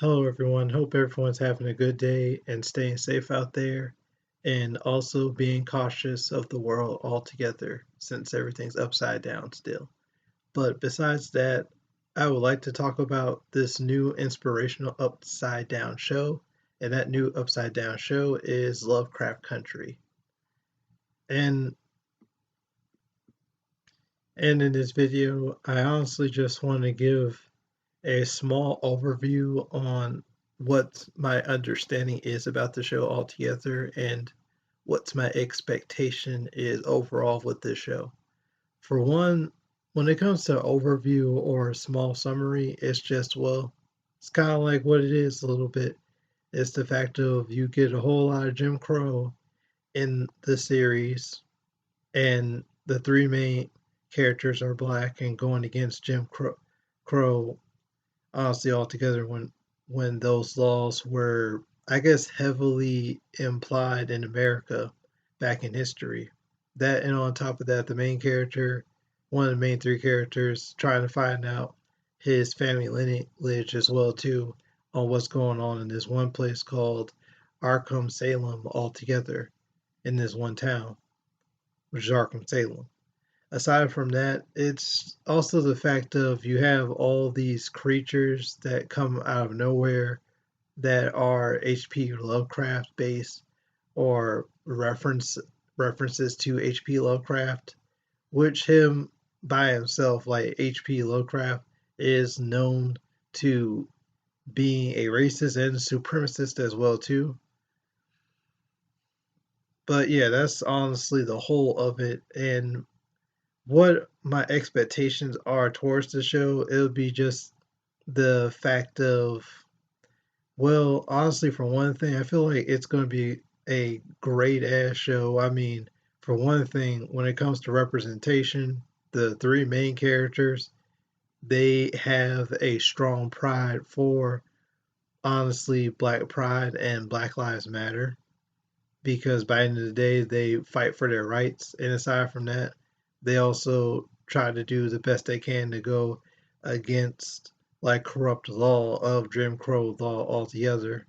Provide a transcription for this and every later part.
Hello, everyone. Hope everyone's having a good day and staying safe out there, and also being cautious of the world altogether since everything's upside down still. But besides that, I would like to talk about this new inspirational upside down show, and that new upside down show is Lovecraft Country. And and in this video, I honestly just want to give a small overview on what my understanding is about the show altogether and what my expectation is overall with this show. For one, when it comes to overview or a small summary, it's just, well, it's kind of like what it is a little bit. It's the fact of you get a whole lot of Jim Crow in the series, and the three main characters are black and going against Jim Crow honestly altogether when those laws were, I guess, heavily implied in America back in history. That, and on top of that, the main character, one of the main three characters, trying to find out his family lineage as well too, on what's going on in this one place called Arkham Salem altogether, in this one town, which is Arkham Salem. Aside from that, it's also the fact of you have all these creatures that come out of nowhere that are H.P. Lovecraft based or references to H.P. Lovecraft, which him by himself, like H.P. Lovecraft, is known to being a racist and supremacist as well too. But yeah, that's honestly the whole of it. And what my expectations are towards the show, it would be just the fact of, well, honestly, for one thing, I feel like it's going to be a great ass show. I mean, for one thing, when it comes to representation, the three main characters, they have a strong pride for, honestly, Black Pride and Black Lives Matter, because by the end of the day, they fight for their rights. And aside from that, they also try to do the best they can to go against like corrupt law of Jim Crow law altogether.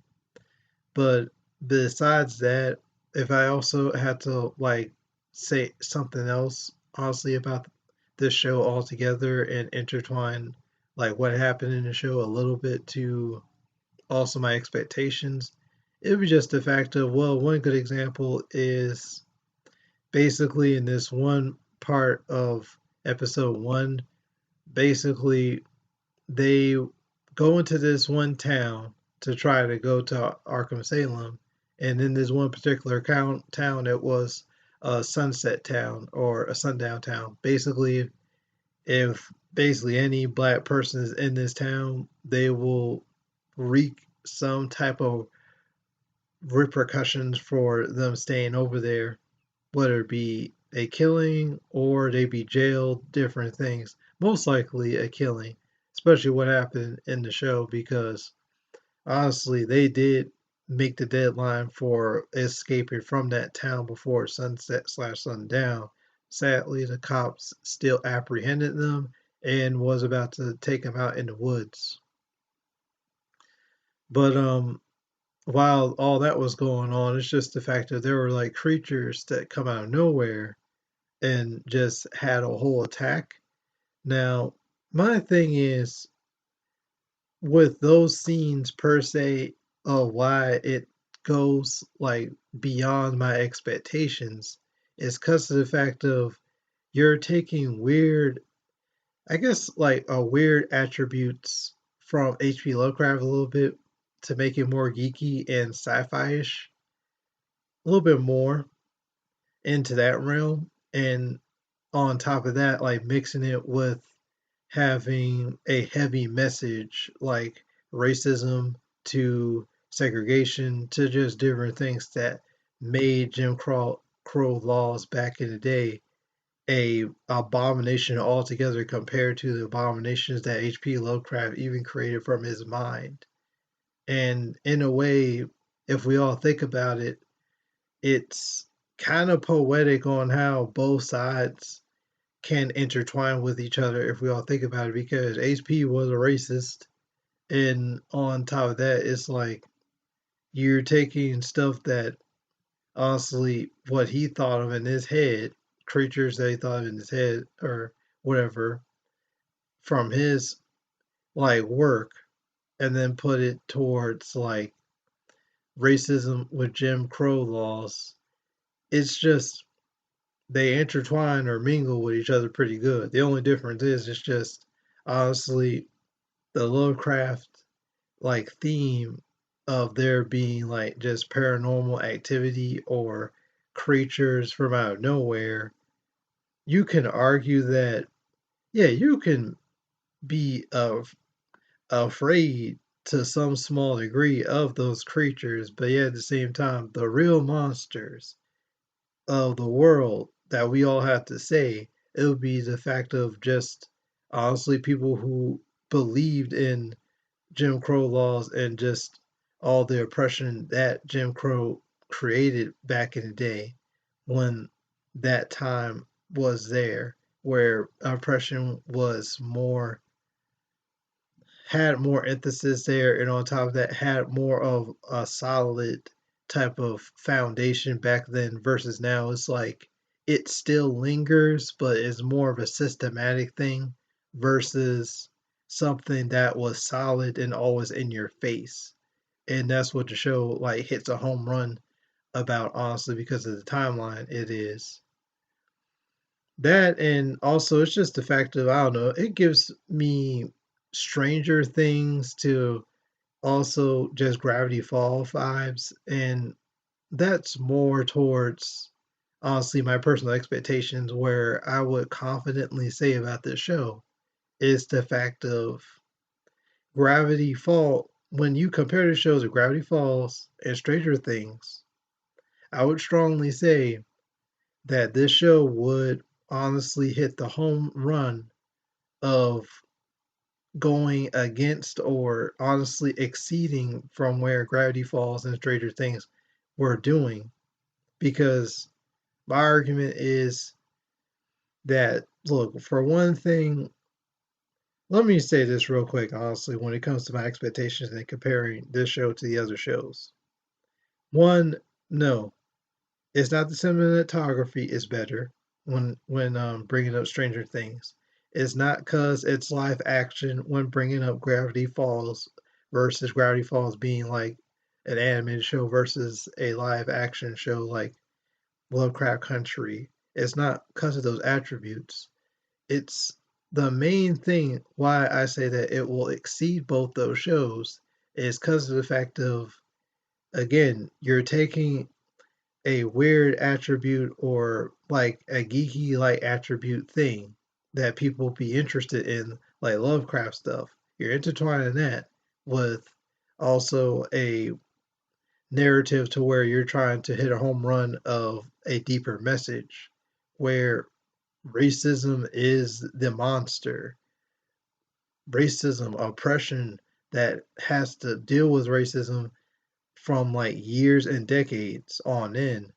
But besides that, if I also had to like say something else honestly about this show altogether and intertwine like what happened in the show a little bit to also my expectations, it would be just the fact of, well, one good example is basically in this one part of episode one, basically they go into this one town to try to go to Arkham Salem, and in this one particular town, it was a sunset town or a sundown town. Basically, if basically any black person is in this town, they will wreak some type of repercussions for them staying over there, whether it be a killing or they be jailed, different things. Most likely a killing, especially what happened in the show, because honestly, they did make the deadline for escaping from that town before sunset/sundown. Sadly, the cops still apprehended them and was about to take them out in the woods. But while all that was going on, it's just the fact that there were like creatures that come out of nowhere and just had a whole attack. Now, my thing is with those scenes per se of why it goes like beyond my expectations is because of the fact of you're taking weird, I guess like a weird attributes from H.P. Lovecraft a little bit to make it more geeky and sci-fi-ish, a little bit more into that realm. And on top of that, like mixing it with having a heavy message like racism to segregation to just different things that made Crow laws back in the day a abomination altogether compared to the abominations that H.P. Lovecraft even created from his mind. And in a way, if we all think about it, it's kind of poetic on how both sides can intertwine with each other if we all think about it, because HP was a racist And on top of that, it's like you're taking stuff that honestly what he thought of in his head, creatures that he thought of in his head or whatever, from his like work, and then put it towards like racism with Jim Crow laws. It's just they intertwine or mingle with each other pretty good. The only difference is it's just honestly the Lovecraft like theme of there being like just paranormal activity or creatures from out of nowhere. You can argue that yeah, you can be afraid to some small degree of those creatures, but yet at the same time, the real monsters of the world that we all have to say, it would be the fact of just honestly people who believed in Jim Crow laws and just all the oppression that Jim Crow created back in the day when that time was there, where oppression was more had more emphasis there, and on top of that, had more of a solid type of foundation back then versus now. It's like it still lingers, but it's more of a systematic thing versus something that was solid and always in your face. And that's what the show like hits a home run about, honestly, because of the timeline it is. That and also it's just the fact of I don't know, it gives me Stranger Things to also just Gravity Falls vibes, and that's more towards honestly my personal expectations where I would confidently say about this show is the fact of Gravity Fall. When you compare the shows of Gravity Falls and Stranger Things, I would strongly say that this show would honestly hit the home run of going against or honestly exceeding from where Gravity Falls and Stranger Things were doing. Because my argument is that, look, for one thing, let me say this real quick, honestly, when it comes to my expectations and comparing this show to the other shows. One, no, it's not the cinematography is better when bringing up Stranger Things. It's not because it's live action when bringing up Gravity Falls versus Gravity Falls being like an animated show versus a live action show like Lovecraft Country. It's not because of those attributes. It's the main thing why I say that it will exceed both those shows is because of the fact of again, you're taking a weird attribute or like a geeky like attribute thing that people be interested in, like Lovecraft stuff. You're intertwining that with also a narrative to where you're trying to hit a home run of a deeper message where racism is the monster. Racism, oppression that has to deal with racism from like years and decades on in,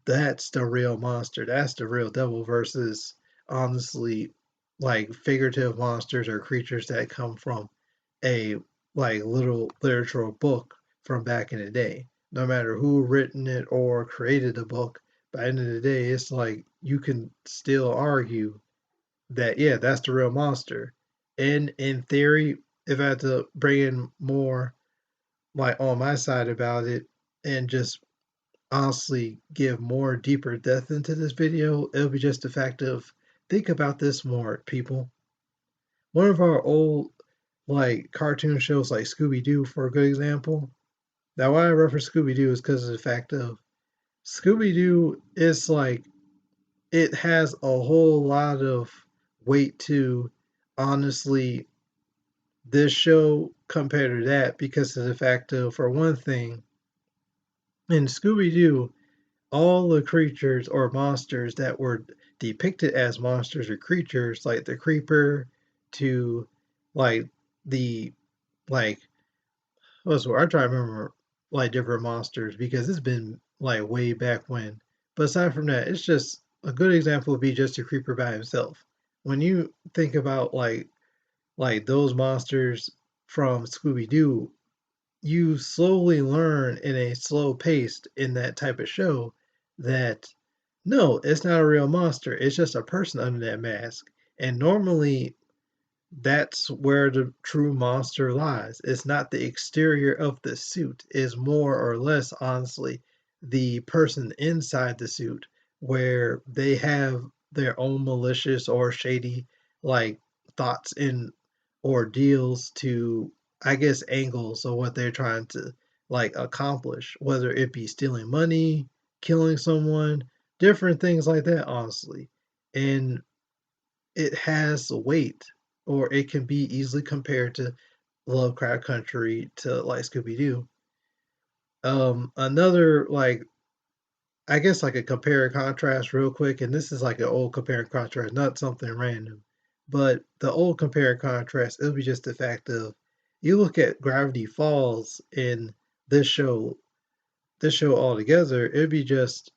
that's the real monster. That's the real devil versus honestly like figurative monsters or creatures that come from a like little literature book from back in the day. No matter who written it or created the book, by the end of the day, it's like you can still argue that yeah, that's the real monster. And in theory, if I had to bring in more like on my side about it and just honestly give more deeper depth into this video, it'll be just the fact of think about this more, people. One of our old like cartoon shows like Scooby Doo for a good example. Now why I reference Scooby Doo is because of the fact of Scooby Doo is like it has a whole lot of weight to honestly this show compared to that because of the fact of for one thing in Scooby Doo all the creatures or monsters that were depicted as monsters or creatures, like the creeper to like the like what's I try to remember like different monsters because it's been like way back when. But aside from that, it's just a good example would be just a creeper by himself. When you think about like those monsters from Scooby-Doo, you slowly learn in a slow pace in that type of show that no, it's not a real monster. It's just a person under that mask. And normally that's where the true monster lies. It's not the exterior of the suit, is more or less honestly the person inside the suit where they have their own malicious or shady like thoughts and ordeals to I guess angles of what they're trying to like accomplish, whether it be stealing money, killing someone, different things like that honestly. And it has weight, or it can be easily compared to Lovecraft Country to like Scooby Doo. Another like I guess like a compare and contrast real quick, and this is like an old compare and contrast, not something random. But the old compare and contrast, it'll be just the fact of you look at Gravity Falls in this show, this show altogether, it'd be just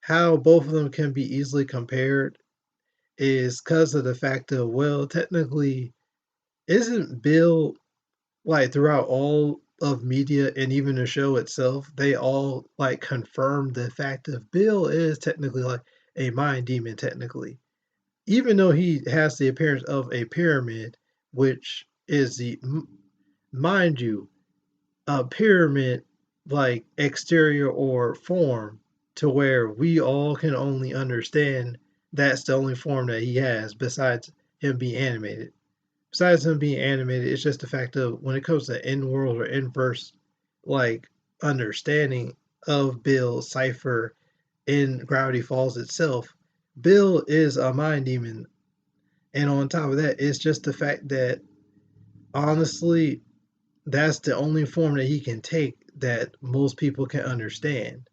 how both of them can be easily compared is because of the fact of well, technically isn't Bill like throughout all of media and even the show itself, they all like confirm the fact that Bill is technically like a mind demon, technically. Even though he has the appearance of a pyramid, which is mind you, a pyramid like exterior or form to where we all can only understand that's the only form that he has besides him being animated. Besides him being animated, it's just the fact of when it comes to in world or inverse like understanding of Bill Cipher in Gravity Falls itself, Bill is a mind demon. And on top of that, it's just the fact that honestly, that's the only form that he can take that most people can understand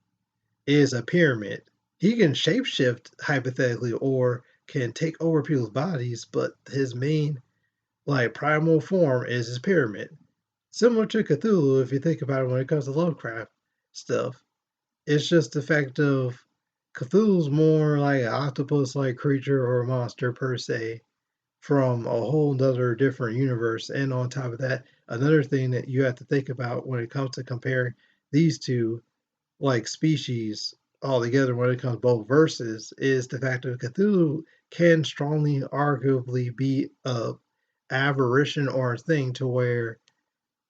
is a pyramid. He can shapeshift hypothetically or can take over people's bodies, but his main like primal form is his pyramid. Similar to Cthulhu, if you think about it when it comes to Lovecraft stuff. It's just the fact of Cthulhu's more like an octopus like creature or monster per se from a whole other different universe. And on top of that, another thing that you have to think about when it comes to comparing these two like species all together when it comes to both verses is the fact that Cthulhu can strongly arguably be a aberration or a thing to where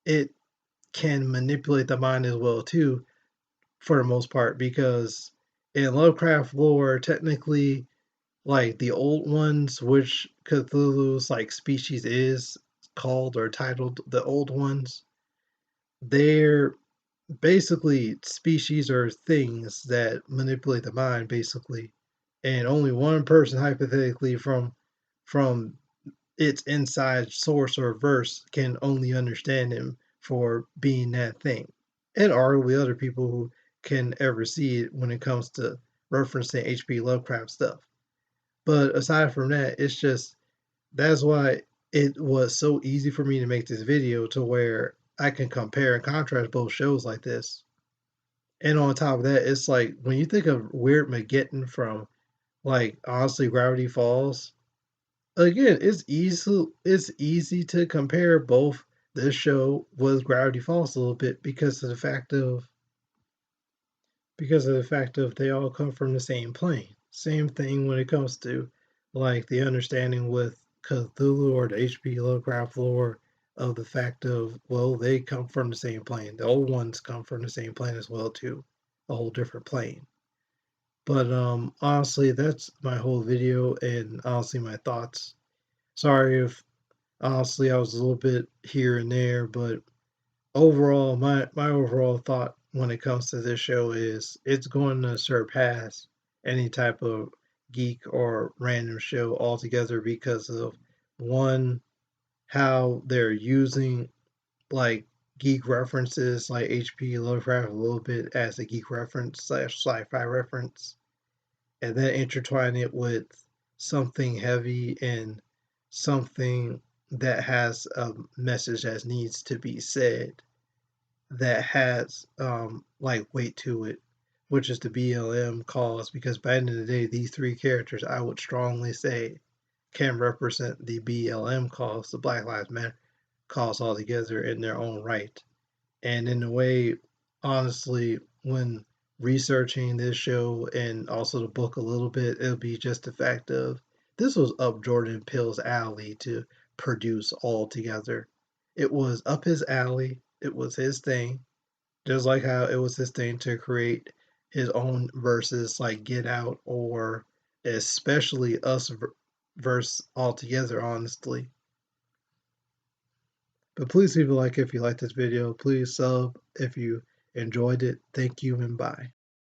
it can manipulate the mind as well too for the most part because in Lovecraft lore technically like the old ones which Cthulhu's like species is called or titled the old ones they're basically species or things that manipulate the mind basically and only one person hypothetically from its inside source or verse can only understand him for being that thing and arguably other people who can ever see it when it comes to referencing hp lovecraft stuff but aside from that it's just that's why it was so easy for me to make this video to where I can compare and contrast both shows like this. And on top of that, it's like when you think of Weird Mageddon from like honestly Gravity Falls, again, it's easy to compare both this show with Gravity Falls a little bit because of the fact of they all come from the same plane. Same thing when it comes to like the understanding with Cthulhu or the H.P. Lovecraft lore of the fact of well they come from the same plane. The old ones come from the same plane as well too, a whole different plane. But honestly, that's my whole video and honestly my thoughts. Sorry if honestly I was a little bit here and there, but overall, my overall thought when it comes to this show is it's going to surpass any type of geek or random show altogether because of one how they're using like geek references like HP Lovecraft a little bit as a geek reference slash sci-fi reference, and then intertwine it with something heavy and something that has a message that needs to be said that has like weight to it, which is the BLM cause. Because by the end of the day, these three characters I would strongly say can represent the BLM cause, the Black Lives Matter cause altogether in their own right. And in a way, honestly, when researching this show and also the book a little bit, it'll be just the fact of this was up Jordan Peele's alley to produce altogether. It was up his alley. It was his thing. Just like how it was his thing to create his own verses like Get Out or especially Us verse altogether, honestly. But please leave a like if you like this video. Please sub if you enjoyed it. Thank you and bye.